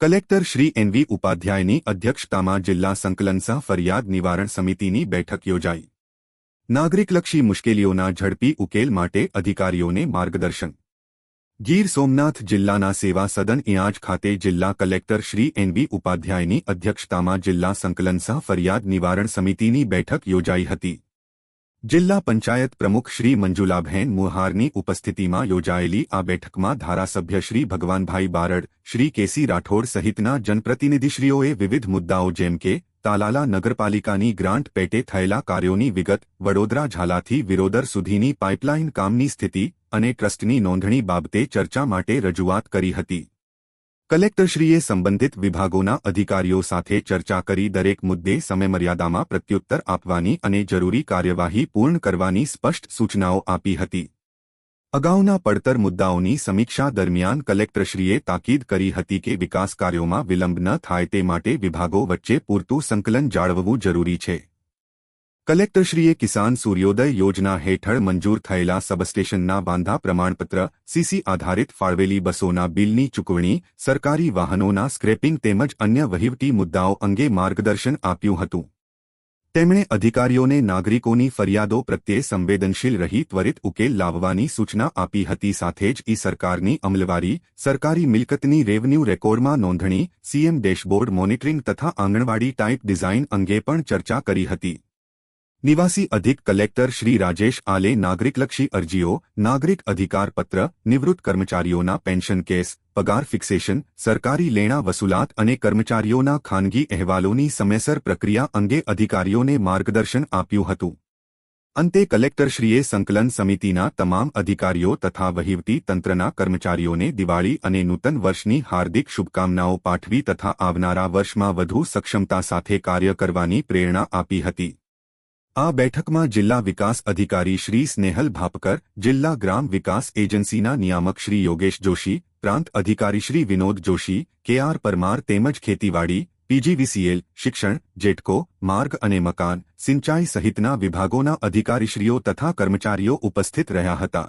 Collector Shri NV ઉપાધ્યાયની અધ્યક્ષતામાં જિલ્લા સંકલન સહ ફરિયાદ નિવારણ સમિતિની બેઠક યોજાઈ. નાગરિકલક્ષી મુશ્કેલીઓના ઝડપી ઉકેલ માટે અધિકારીઓને માર્ગદર્શન. ગીર સોમનાથ જિલ્લાના સેવા સદન ઇણાજ ખાતે જિલ્લા કલેક્ટર શ્રી એનવી ઉપાધ્યાયની અધ્યક્ષતામાં જિલ્લા સંકલન સહ ફરિયાદ નિવારણ સમિતિની બેઠક યોજાઈ હતી. જિલ્લા પંચાયત પ્રમુખ શ્રી મંજુલાબહેન મુહારની ઉપસ્થિતિમાં યોજાયેલી આ બેઠકમાં ધારાસભ્ય શ્રી ભગવાનભાઈ બારડ, શ્રી કેસી રાઠોડ સહિતના જનપ્રતિનિધિશ્રીઓએ વિવિધ મુદ્દાઓ જેમ કે તાલાલા નગરપાલિકાની ગ્રાન્ટ પેટે થયેલા કાર્યોની વિગત, વડોદરા ઝાલાથી વિરોદર સુધીની પાઇપલાઇન કામની સ્થિતિ અને ટ્રસ્ટની નોંધણી બાબતે ચર્ચા માટે રજૂઆત કરી હતી. કલેક્ટરશ્રીએ સંબંધિત વિભાગોના અધિકારીઓ સાથે ચર્ચા કરી દરેક મુદ્દે સમયમર્યાદામાં પ્રત્યુત્તર આપવાની અને જરૂરી કાર્યવાહી પૂર્ણ કરવાની સ્પષ્ટ સૂચનાઓ આપી હતી. અગાઉના પડતર મુદ્દાઓની સમીક્ષા દરમિયાન કલેક્ટરશ્રીએ તાકીદ કરી હતી કે વિકાસ કાર્યોમાં વિલંબ ન થાય તે માટે વિભાગો વચ્ચે પૂરતું સંકલન જાળવવું જરૂરી છે. કલેક્ટરશ્રીએ કિસાન સૂર્યોદય યોજના હેઠળ મંજૂર થયેલા સબસ્ટેશનના વાંધા પ્રમાણપત્ર, સીસી આધારિત ફાળવેલી બસોના બિલની ચૂકવણી, સરકારી વાહનોના સ્ક્રેપિંગ તેમજ અન્ય વહીવટી મુદ્દાઓ અંગે માર્ગદર્શન આપ્યું હતું. તેમણે અધિકારીઓને નાગરિકોની ફરિયાદો પ્રત્યે સંવેદનશીલ રહી ત્વરિત ઉકેલ લાવવાની સૂચના આપી હતી. સાથે જ સરકારની અમલવારી, સરકારી મિલકતની રેવન્યુ રેકોર્ડમાં નોંધણી, સીએમ ડેશબોર્ડ મોનિટરિંગ તથા આંગણવાડી ટાઇપ ડિઝાઇન અંગે પણ ચર્ચા કરી હતી. નિવાસી અધિક કલેક્ટર શ્રી રાજેશ આલે નાગરિકલક્ષી અરજીઓ, નાગરિક અધિકાર પત્ર, નિવૃત્ત કર્મચારીઓના પેન્શન કેસ, પગાર ફિક્સેશન, સરકારી લેણા વસૂલાત અને કર્મચારીઓના ખાનગી અહેવાલોની સમયસર પ્રક્રિયા અંગે અધિકારીઓને માર્ગદર્શન આપ્યું હતું. અંતે કલેક્ટરશ્રીએ સંકલન સમિતિના તમામ અધિકારીઓ તથા વહીવટી તંત્રના કર્મચારીઓને દિવાળી અને નૂતન વર્ષની હાર્દિક શુભકામનાઓ પાઠવી તથા આવનારા વર્ષમાં વધુ સક્ષમતા સાથે કાર્ય કરવાની પ્રેરણા આપી હતી. આ બેઠકમાં જિલ્લા વિકાસ અધિકારી શ્રી સ્નેહલ ભાપકર, જિલ્લા ગ્રામ વિકાસ એજન્સીના નિયામક શ્રી યોગેશ જોશી, પ્રાંત અધિકારી શ્રી વિનોદ જોશી, કે.આર. પરમાર તેમજ ખેતીવાડી, પીજીવીસીએલ, શિક્ષણ, જેટકો, માર્ગ અને મકાન, સિંચાઈ સહિતના વિભાગોના અધિકારીશ્રીઓ તથા કર્મચારીઓ ઉપસ્થિત રહ્યા હતા.